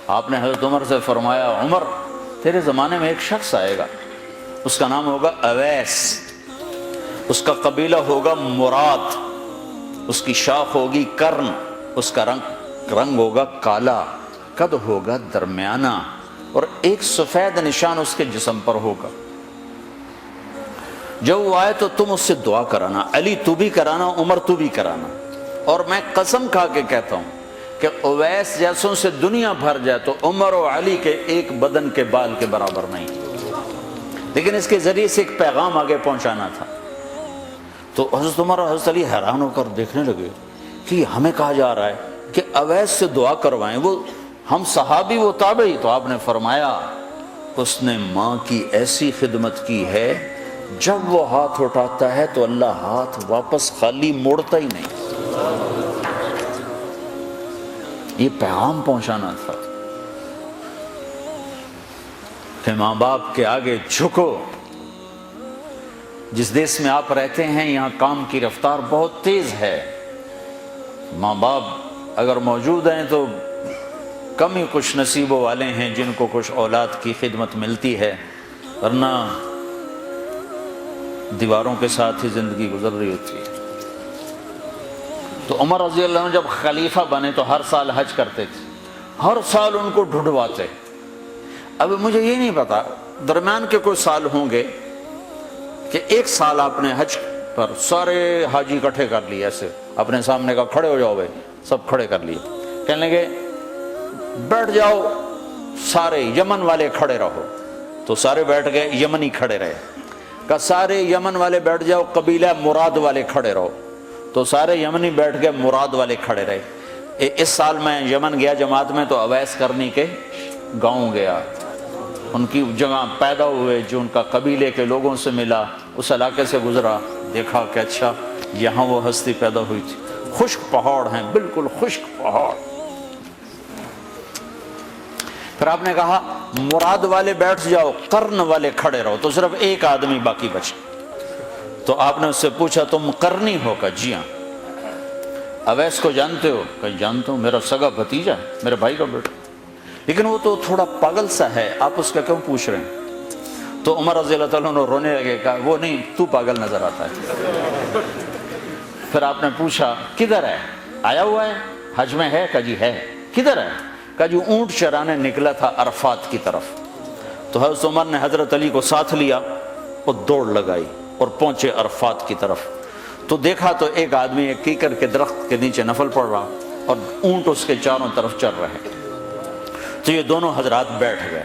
آپ نے حضرت عمر سے فرمایا عمر تیرے زمانے میں ایک شخص آئے گا، اس کا نام ہوگا اویس، اس کا قبیلہ ہوگا مراد، اس کی شاخ ہوگی کرن، اس کا رنگ ہوگا کالا، قد ہوگا درمیانہ، اور ایک سفید نشان اس کے جسم پر ہوگا۔ جب وہ آئے تو تم اس سے دعا کرانا، علی تو بھی کرانا، عمر تو بھی کرانا، اور میں قسم کھا کے کہتا ہوں کہ اویس جیسوں سے دنیا بھر جائے تو عمر و علی کے ایک بدن کے بال کے برابر نہیں، لیکن اس کے ذریعے سے ایک پیغام آگے پہنچانا تھا۔ تو حضرت عمر اور حضرت علی حیران ہو کر دیکھنے لگے کہ ہمیں کہا جا رہا ہے کہ اویس سے دعا کروائیں، وہ ہم صحابی وہ تابعی۔ تو آپ نے فرمایا اس نے ماں کی ایسی خدمت کی ہے، جب وہ ہاتھ اٹھاتا ہے تو اللہ ہاتھ واپس خالی موڑتا ہی نہیں۔ یہ پیغام پہنچانا تھا کہ ماں باپ کے آگے جھکو۔ جس دیش میں آپ رہتے ہیں یہاں کام کی رفتار بہت تیز ہے، ماں باپ اگر موجود ہیں تو کم ہی کچھ نصیبوں والے ہیں جن کو کچھ اولاد کی خدمت ملتی ہے، ورنہ دیواروں کے ساتھ ہی زندگی گزر رہی ہوتی ہے۔ تو عمر رضی اللہ عنہ جب خلیفہ بنے تو ہر سال حج کرتے تھے، ہر سال ان کو ڈھونڈواتے۔ اب مجھے یہ نہیں پتا درمیان کے کوئی سال ہوں گے کہ ایک سال آپ نے حج پر سارے حاجی اکٹھے کر لیے، ایسے اپنے سامنے کا کھڑے ہو جاؤ بھائی، سب کھڑے کر لیے، کہنے لگے بیٹھ جاؤ سارے یمن والے کھڑے رہو، تو سارے بیٹھ گئے، یمنی کھڑے رہے، کہ سارے یمن والے بیٹھ جاؤ، قبیلہ مراد والے کھڑے رہو، تو سارے یمنی بیٹھ گئے، مراد والے کھڑے رہے۔ اس سال میں یمن گیا جماعت میں تو اویس کرنی کے گاؤں گیا، ان کی جگہ پیدا ہوئے، جو ان کا قبیلے کے لوگوں سے ملا، اس علاقے سے گزرا، دیکھا کہ اچھا یہاں وہ ہستی پیدا ہوئی تھی۔ خشک پہاڑ ہیں، بالکل خشک پہاڑ۔ پھر آپ نے کہا مراد والے بیٹھ جاؤ، قرن والے کھڑے رہو، تو صرف ایک آدمی باقی بچا۔ تو آپ نے اس سے پوچھا تم قرنی ہو؟ کہ جی ہاں۔ اویس کو جانتے ہو؟ کہ جانتا ہوں، میرا سگا بھتیجا ہے، میرے بھائی کا بیٹا، لیکن وہ تو تھوڑا پاگل سا ہے، آپ اس کا کیوں پوچھ رہے ہیں؟ تو عمر رضی اللہ تعالیٰ عنہ رونے لگے، کہا وہ نہیں، تو پاگل نظر آتا ہے۔ پھر آپ نے پوچھا کدھر ہے؟ آیا ہوا ہے حج میں ہے؟ کہ جی ہے۔ کدھر ہے؟ کہ جو اونٹ چرانے نکلا تھا عرفات کی طرف۔ تو حضرت عمر نے حضرت علی کو ساتھ لیا اور دوڑ لگائی اور پہنچے عرفات کی طرف، تو دیکھا تو ایک آدمی ایک کیکر کے درخت کے نیچے نفل پڑھ رہا اور اونٹ اس کے چاروں طرف چل رہے۔ تو یہ دونوں حضرات بیٹھ گئے،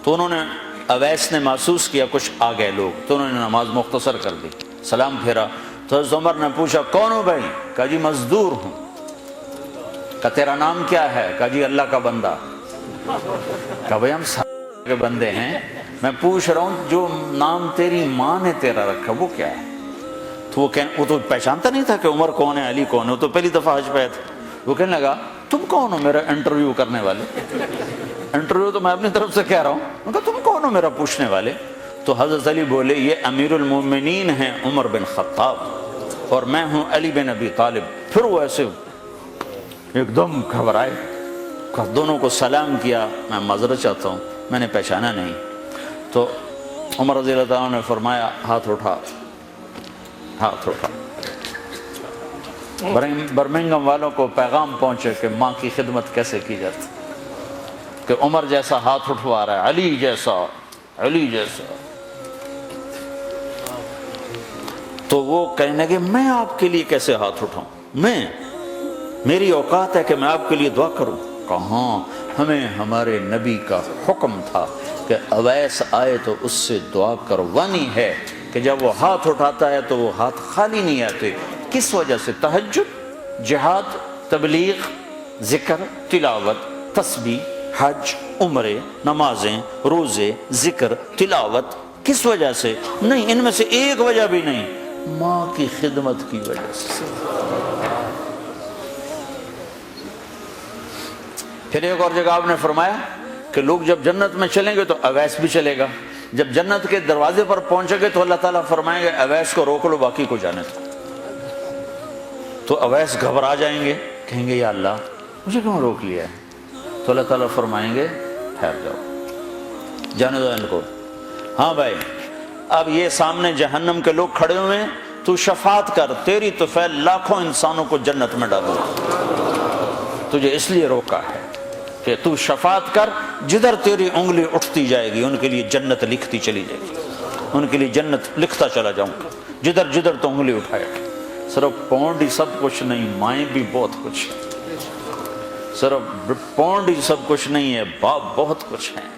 تو انہوں نے اویس نے محسوس کیا کچھ آ گئے لوگ، تو انہوں نے نماز مختصر کر دی، سلام پھیرا۔ تو حضرت عمر نے پوچھا کون ہو بھائی؟ کہا جی مزدور ہوں۔ کہا تیرا نام کیا ہے؟ کہا جی اللہ کا بندہ۔ کہا بھائی ہم سارے کے بندے ہیں، میں پوچھ رہا ہوں جو نام تیری ماں نے تیرا رکھا وہ کیا ہے؟ تو وہ تو پہچانتا نہیں تھا کہ عمر کون ہے، علی کون ہے، وہ تو پہلی دفعہ حج پہ تھا۔ وہ کہنے لگا تم کون ہو میرا انٹرویو کرنے والے؟ انٹرویو تو میں اپنی طرف سے کہہ رہا ہوں۔ میں کہا تم کون ہو میرا پوچھنے والے؟ تو حضرت علی بولے یہ امیر المومنین ہیں عمر بن خطاب، اور میں ہوں علی بن ابی طالب۔ پھر وہ ایسے ایک دم گھبرائے، دونوں کو سلام کیا، میں معذرت چاہتا ہوں میں نے پہچانا نہیں۔ تو عمر رضی اللہ عنہ نے فرمایا ہاتھ اٹھا، ہاتھ اٹھا۔ برمنگھم والوں کو پیغام پہنچے کہ ماں کی خدمت کیسے کی جاتی، کہ عمر جیسا ہاتھ اٹھوا رہا ہے، علی جیسا، علی جیسا۔ تو وہ کہنے لگے میں آپ کے لیے کیسے ہاتھ اٹھاؤں، میری اوقات ہے کہ میں آپ کے لیے دعا کروں؟ کہاں، ہمیں ہمارے نبی کا حکم تھا کہ اویس آئے تو اس سے دعا کروانی ہے، کہ جب وہ ہاتھ اٹھاتا ہے تو وہ ہاتھ خالی نہیں آتے۔ کس وجہ سے؟ تہجد، جہاد، تبلیغ، ذکر، تلاوت، تسبیح، حج، عمرے، نمازیں، روزے، ذکر، تلاوت۔ کس وجہ سے؟ نہیں، ان میں سے ایک وجہ بھی نہیں، ماں کی خدمت کی وجہ سے۔ پھر ایک اور جگہ آپ نے فرمایا کہ لوگ جب جنت میں چلیں گے تو اویس بھی چلے گا، جب جنت کے دروازے پر پہنچے گے تو اللہ تعالیٰ فرمائیں گے اویس کو روک لو، باقی کو جانے دو۔ تو اویس گھبرا جائیں گے، کہیں گے یا اللہ مجھے کیوں روک لیا ہے؟ تو اللہ تعالیٰ فرمائیں گے ٹھہر جاؤ، جانے دو ان کو۔ ہاں بھائی، اب یہ سامنے جہنم کے لوگ کھڑے ہوئے ہیں، تو شفاعت کر، تیری تو فعل لاکھوں انسانوں کو جنت میں ڈالو، تجھے اس لیے روکا ہے کہ تو شفاعت کر، جدھر تیری انگلی اٹھتی جائے گی ان کے لیے جنت لکھتی چلی جائے گی، ان کے لیے جنت لکھتا چلا جاؤں گا، جدھر جدھر تو انگلی اٹھائے۔ صرف پونڈ ہی سب کچھ نہیں، مائیں بھی بہت کچھ، صرف پونڈ ہی سب کچھ نہیں ہے، باپ بہت کچھ ہیں۔